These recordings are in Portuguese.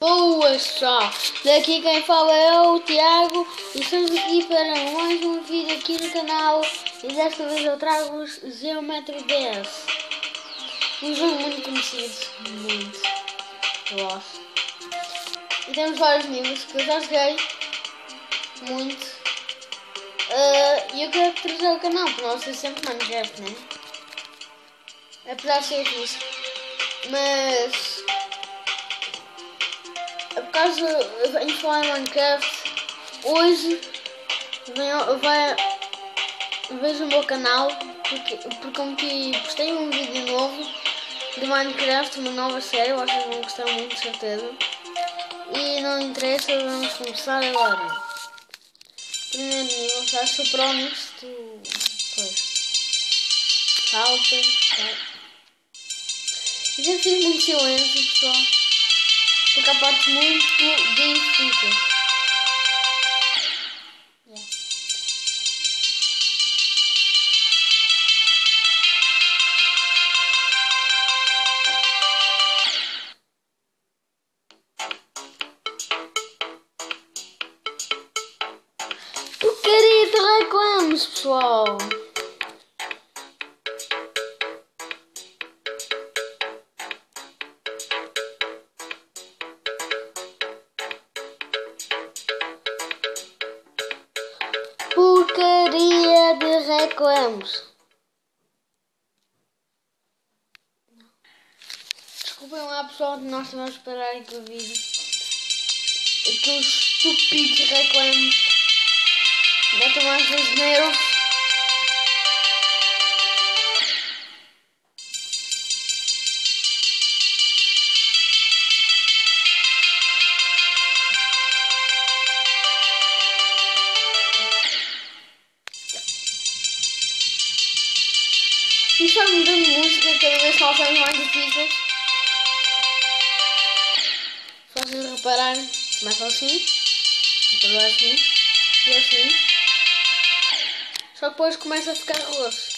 Boas pessoal, daqui quem fala é o Tiago e estamos aqui para mais um vídeo aqui no canal e desta vez eu trago-vos Geometry DS, um jogo muito conhecido, muito gosto. E temos vários níveis que eu já joguei muito e eu quero trazer o canal porque não sei sempre Minecraft, né? Apesar de ser isso, mas por causa em falar em Minecraft, hoje vejo o meu canal porque como que postei um vídeo novo de Minecraft, uma nova série, vocês vão gostar muito de certeza. E não interessa, vamos começar agora. Primeiro nível, já sou pro nisto. Pois. Salta. Já fiz muito silêncio, pessoal. Porque há partes muito difíceis. Yeah. Porcaria de reclamos, pessoal. Porcaria de reclamos. Desculpem lá, pessoal, que nós vamos parar aqui o vídeo. Aqueles estúpidos reclamos. Metam mais os nervos. E só mudando música cada vez que alçamos mais difíceis. Se vocês repararem, começa assim, depois assim e assim. Só depois começa a ficar roxo.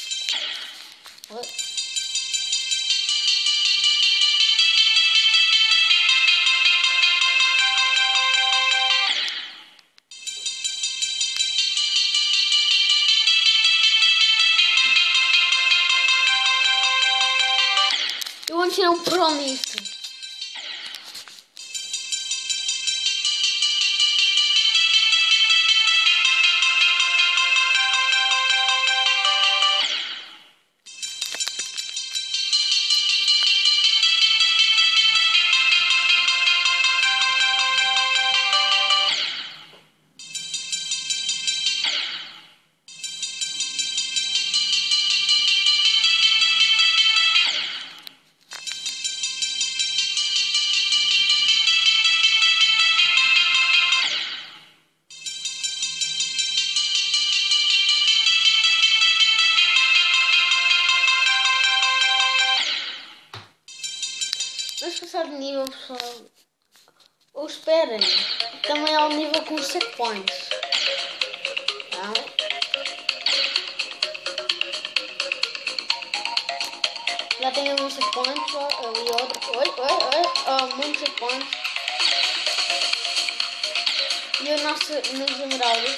Eu vou tirar um pro nisto. Vamos passar de nível, pessoal. Ou esperem, também há um nível com os checkpoints. Tá? Já tem alguns checkpoints, ali outro. Oi, muitos checkpoints. E o nosso nos emeraldas,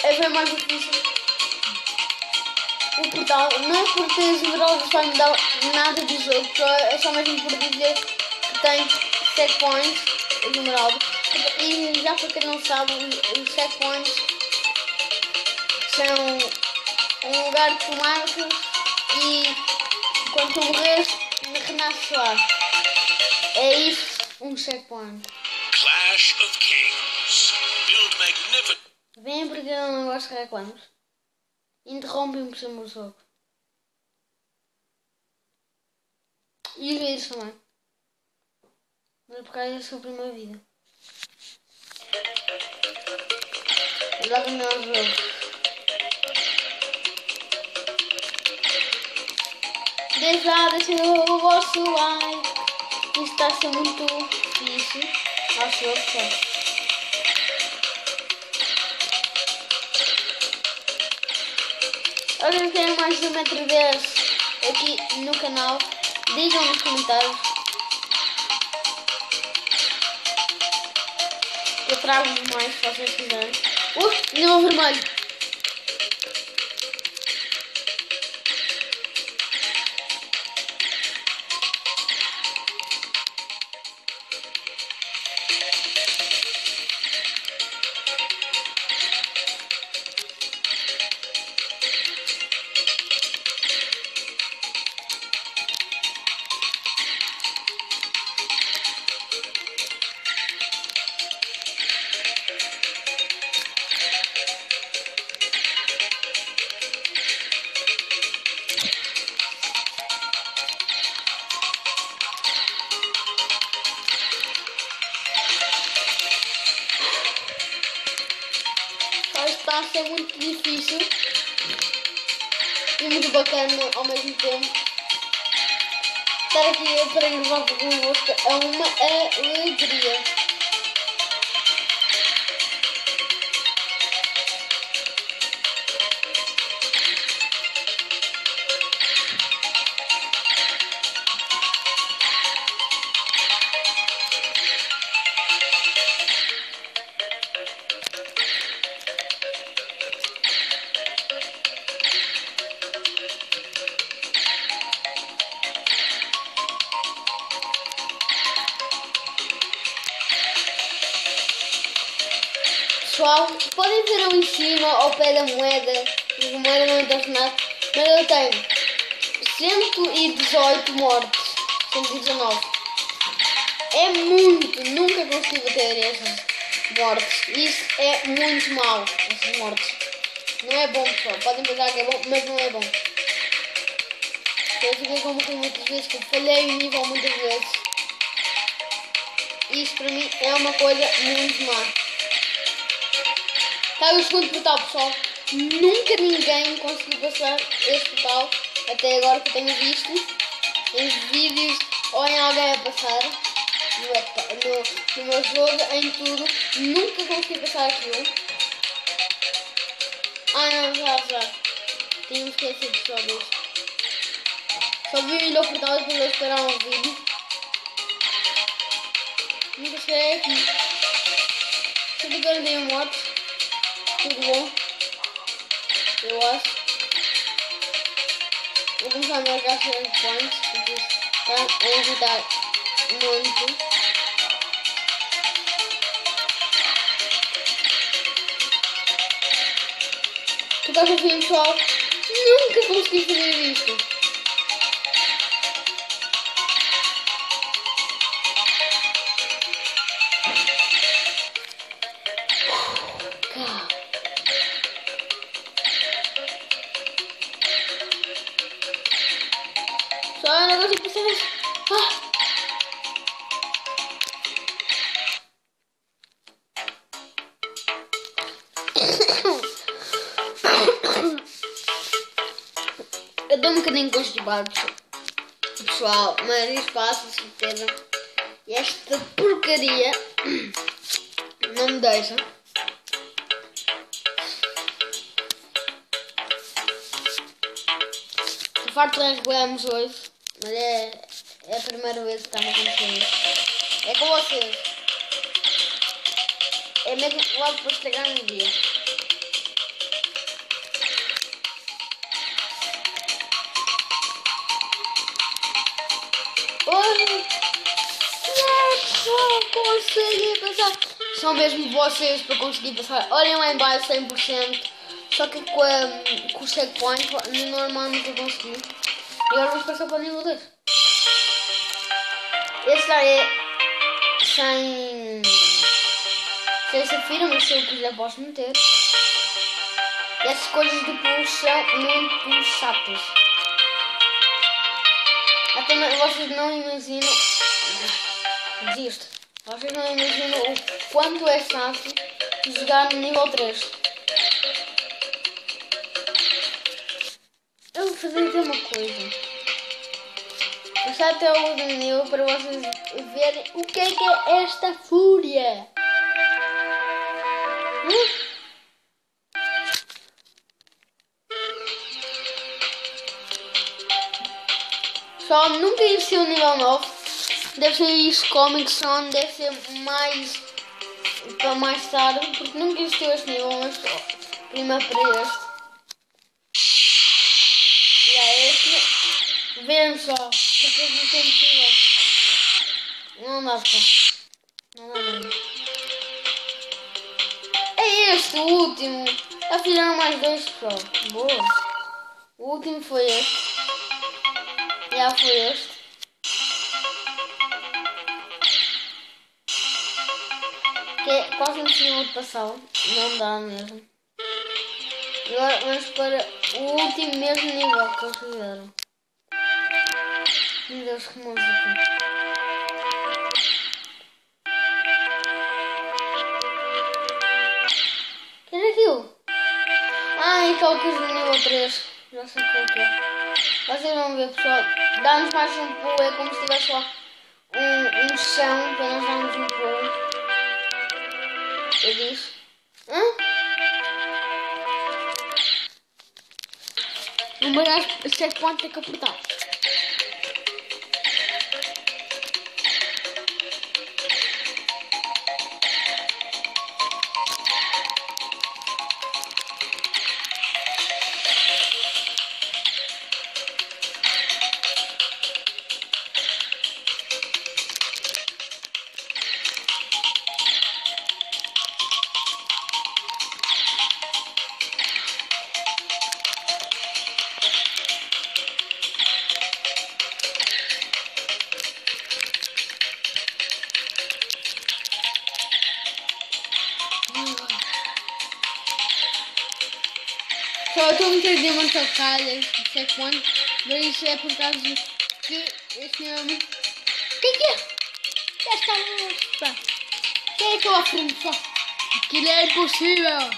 é bem mais difícil. o portal, não é por ter esmeraldas só me dá nada do jogo, é só mesmo por dizer que tem checkpoints, esmeralda. E já para quem não sabe, os checkpoints são um lugar que tu marcas e quando tu morres, renasces lá. É isso, um checkpoint. Clash of Kings. Build magnificent. Vem porque eu não gosto de reclamos. Interrompem-me por cima do jogo. E os vídeos também. Mas por causa da sua primeira vida. Logo no jogo. Deixem o vosso like. Isto está a ser muito difícil. Acho eu que é. Alguém quer mais de 1,10 m aqui no canal? Digam nos comentários. Eu trago mais se vocês quiserem. Nível vermelho. Está a ser muito difícil e muito bacana ao mesmo tempo. Estar aqui para gravar convosco é uma alegria. Pessoal, podem ver ali em cima ao pé da moeda, a moeda não interessa nada, mas eu tenho 118 mortes, 119. É muito, nunca consigo ter essas mortes, isso é muito mau, essas mortes. Não é bom, pessoal, podem pensar que é bom, mas não é bom. Eu fiquei com muitas vezes que eu falhei o nível muitas vezes. Isso para mim é uma coisa muito má. Está o segundo portal, pessoal. Nunca ninguém conseguiu passar este portal até agora que eu tenho visto em vídeos ou em alguém a passar no meu jogo, em tudo. Nunca consegui passar aquilo. Não, já. Tinha esquecido só disso. Só vi ainda o portal e depois vou esperar um vídeo. Nunca cheguei aqui. 141 mortes. Tudo bom, eu acho. Vou começar a marcar checkpoints, porque está a ajudar muito. Tu estás a ver, pessoal? Nunca consegui fazer isto. Só um negócio que vocês... Eu dou um bocadinho constipado, pessoal, mas isso passa, certeza. E esta porcaria não me deixa. Estou farto de resguardarmos hoje, mas é a primeira vez que está a acontecer isso. É com vocês. É mesmo logo para estragar no dia. consegui passar. São mesmo vocês para conseguir passar. Olhem lá em baixo 100%. Só que com o checkpoint no normal nunca consegui. E agora vamos passar para o nível 2. Este lá é sem safira, mas se eu quiser posso meter. E essas coisas de pulo são muito chatas. Até vocês não imaginam. Desisto. Vocês não imaginam o quanto é fácil jogar no nível 3. Eu vou fazer aqui uma coisa. Passar até o último nível para vocês verem o que é esta fúria. Só nunca existiu o nível 9. Deve ser isso, Comic Son, deve ser mais para mais tarde, porque nunca existiu este nível, mas primeiro para este. E é este. Vejam só, porque eu não tenho nível. Não dá para. Não dá mesmo. É este, o último. Já fizeram mais dois, pessoal. Boa. O último foi este. Já foi este. Que é quase impossível de passar. Não dá mesmo. E agora vamos para o último mesmo nível que eles fizeram. Meu Deus, que música. O que é aquilo? Ah, é aquela coisa do nível 3. Já sei qual que é. Vocês vão ver, pessoal. Dá-nos mais um pulo. É como se tivesse lá um chão para nós darmos um pulo. Eu disse. Hã? Um bagagem, o checkpoint tem que apertar. Só estou a meter diamantes ao calhas, de checkpoint, mas isso é por causa que este nome. O que é? Já está no. Pá. Quem é que estou à frente só? Aquilo é impossível!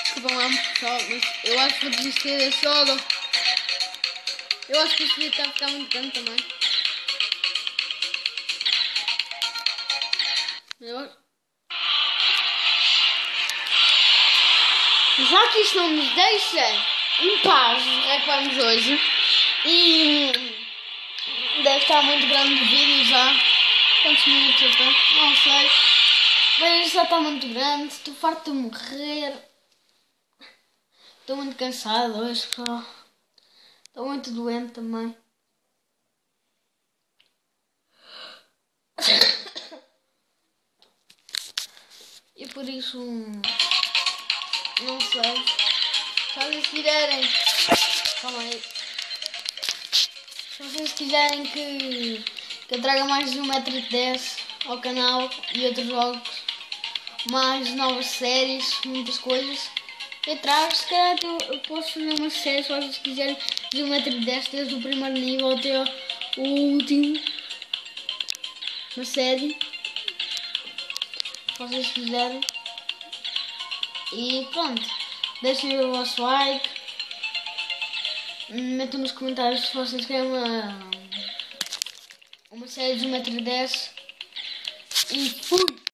Desculpa lá, pessoal, mas eu acho que vou desistir desse jogo. Eu acho que este vídeo está a ficar muito grande também. Já que isto não nos deixa em paz, é que vamos hoje. E deve estar muito grande o vídeo já. Quantos minutos eu tenho? Não sei. Mas já está muito grande. Estou farto de morrer. Estou muito cansado hoje, pessoal. Estou muito doente também. E por isso não sei. Se vocês quiserem. Calma aí. Se vocês quiserem que eu traga mais de 1,10 m ao canal e outros jogos, mais novas séries, muitas coisas, eu trago. Se calhar eu posso fazer uma série, se vocês quiserem, de 1,10 m desde o primeiro nível até o último. Uma série. Se vocês quiserem. E pronto. Deixem o vosso like. Metam nos comentários se vocês querem uma série de 1,10 m. E fui!